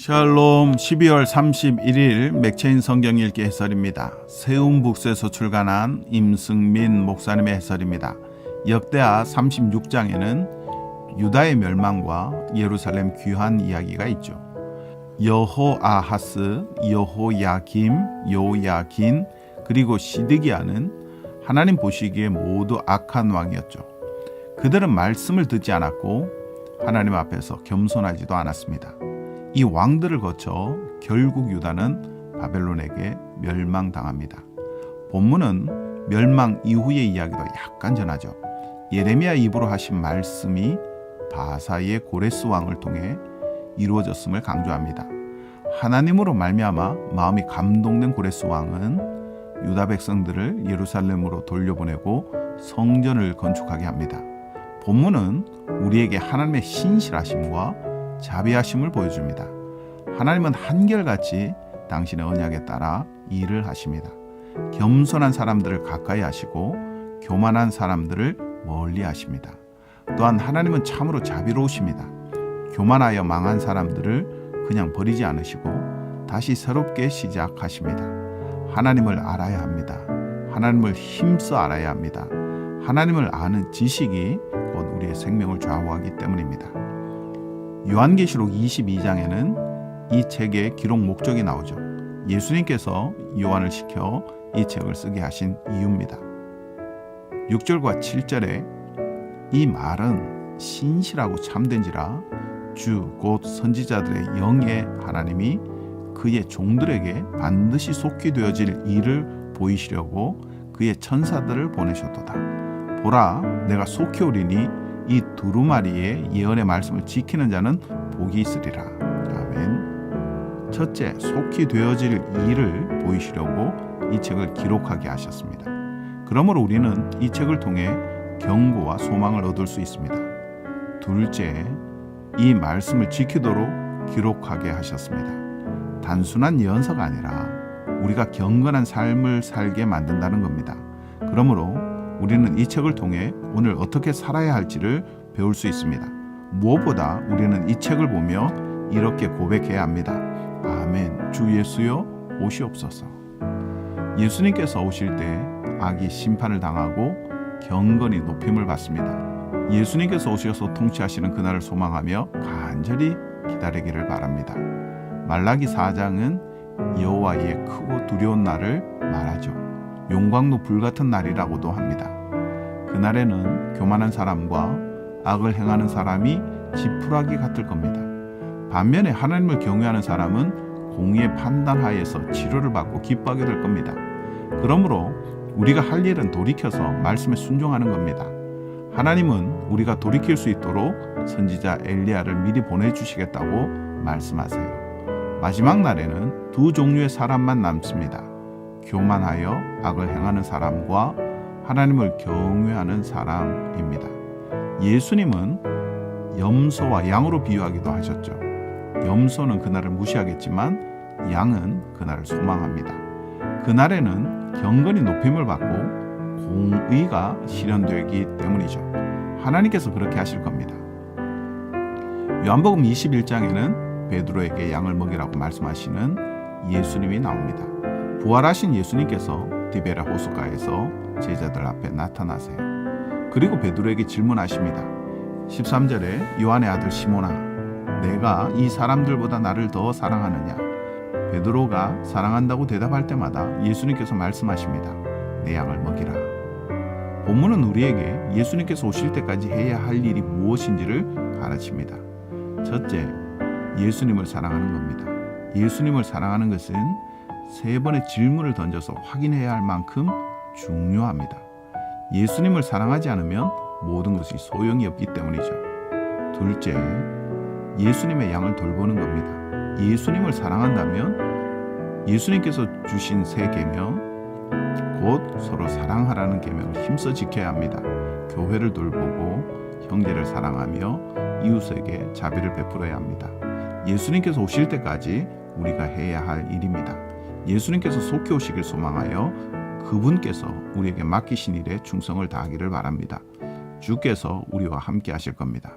샬롬 12월 31일 맥체인 성경 읽기 해설입니다. 세움북스에서 출간한 임승민 목사님의 해설입니다. 역대하 36장에는 유다의 멸망과 예루살렘 귀환 이야기가 있죠. 여호아하스, 여호야김, 요야긴 그리고 시드기야는 하나님 보시기에 모두 악한 왕이었죠. 그들은 말씀을 듣지 않았고 하나님 앞에서 겸손하지도 않았습니다. 이 왕들을 거쳐 결국 유다는 바벨론에게 멸망당합니다. 본문은 멸망 이후의 이야기도 약간 전하죠. 예레미야 입으로 하신 말씀이 바사의 고레스 왕을 통해 이루어졌음을 강조합니다. 하나님으로 말미암아 마음이 감동된 고레스 왕은 유다 백성들을 예루살렘으로 돌려보내고 성전을 건축하게 합니다. 본문은 우리에게 하나님의 신실하심과 자비하심을 보여줍니다. 하나님은 한결같이 당신의 언약에 따라 일을 하십니다. 겸손한 사람들을 가까이 하시고 교만한 사람들을 멀리 하십니다. 또한 하나님은 참으로 자비로우십니다. 교만하여 망한 사람들을 그냥 버리지 않으시고 다시 새롭게 시작하십니다. 하나님을 알아야 합니다. 하나님을 힘써 알아야 합니다. 하나님을 아는 지식이 곧 우리의 생명을 좌우하기 때문입니다. 요한계시록 22장에는 이 책의 기록 목적이 나오죠. 예수님께서 요한을 시켜 이 책을 쓰게 하신 이유입니다. 6절과 7절에 이 말은 신실하고 참된지라 주 곧 선지자들의 영의 하나님이 그의 종들에게 반드시 속히 되어질 일을 보이시려고 그의 천사들을 보내셨도다. 보라, 내가 속히 오리니 이 두루마리의 예언의 말씀을 지키는 자는 복이 있으리라. 아멘. 첫째, 속히 되어질 일을 보이시려고 이 책을 기록하게 하셨습니다. 그러므로 우리는 이 책을 통해 경고와 소망을 얻을 수 있습니다. 둘째, 이 말씀을 지키도록 기록하게 하셨습니다. 단순한 예언서가 아니라 우리가 경건한 삶을 살게 만든다는 겁니다. 그러므로 우리는 이 책을 통해 오늘 어떻게 살아야 할지를 배울 수 있습니다. 무엇보다 우리는 이 책을 보며 이렇게 고백해야 합니다. 아멘. 주 예수여 오시옵소서. 예수님께서 오실 때 악이 심판을 당하고 경건이 높임을 받습니다. 예수님께서 오셔서 통치하시는 그날을 소망하며 간절히 기다리기를 바랍니다. 말라기 4장은 여호와의 크고 두려운 날을 말하죠. 용광로 불같은 날이라고도 합니다. 그날에는 교만한 사람과 악을 행하는 사람이 지푸라기 같을 겁니다. 반면에 하나님을 경외하는 사람은 공의의 판단 하에서 치료를 받고 기뻐하게 될 겁니다. 그러므로 우리가 할 일은 돌이켜서 말씀에 순종하는 겁니다. 하나님은 우리가 돌이킬 수 있도록 선지자 엘리야를 미리 보내주시겠다고 말씀하세요. 마지막 날에는 두 종류의 사람만 남습니다. 교만하여 악을 행하는 사람과 하나님을 경외하는 사람입니다. 예수님은 염소와 양으로 비유하기도 하셨죠. 염소는 그날을 무시하겠지만 양은 그날을 소망합니다. 그날에는 경건이 높임을 받고 공의가 실현되기 때문이죠. 하나님께서 그렇게 하실 겁니다. 요한복음 21장에는 베드로에게 양을 먹이라고 말씀하시는 예수님이 나옵니다. 부활하신 예수님께서 디베라 호숫가에서 제자들 앞에 나타나세요. 그리고 베드로에게 질문하십니다. 13절에 요한의 아들 시몬아, 내가 이 사람들보다 나를 더 사랑하느냐? 베드로가 사랑한다고 대답할 때마다 예수님께서 말씀하십니다. 내 양을 먹이라. 본문은 우리에게 예수님께서 오실 때까지 해야 할 일이 무엇인지를 가르칩니다. 첫째, 예수님을 사랑하는 겁니다. 예수님을 사랑하는 것은 세 번의 질문을 던져서 확인해야 할 만큼 중요합니다. 예수님을 사랑하지 않으면 모든 것이 소용이 없기 때문이죠. 둘째, 예수님의 양을 돌보는 겁니다. 예수님을 사랑한다면 예수님께서 주신 새 계명, 곧 서로 사랑하라는 계명을 힘써 지켜야 합니다. 교회를 돌보고 형제를 사랑하며 이웃에게 자비를 베풀어야 합니다. 예수님께서 오실 때까지 우리가 해야 할 일입니다. 예수님께서 속히 오시길 소망하여 그분께서 우리에게 맡기신 일에 충성을 다하기를 바랍니다. 주께서 우리와 함께 하실 겁니다.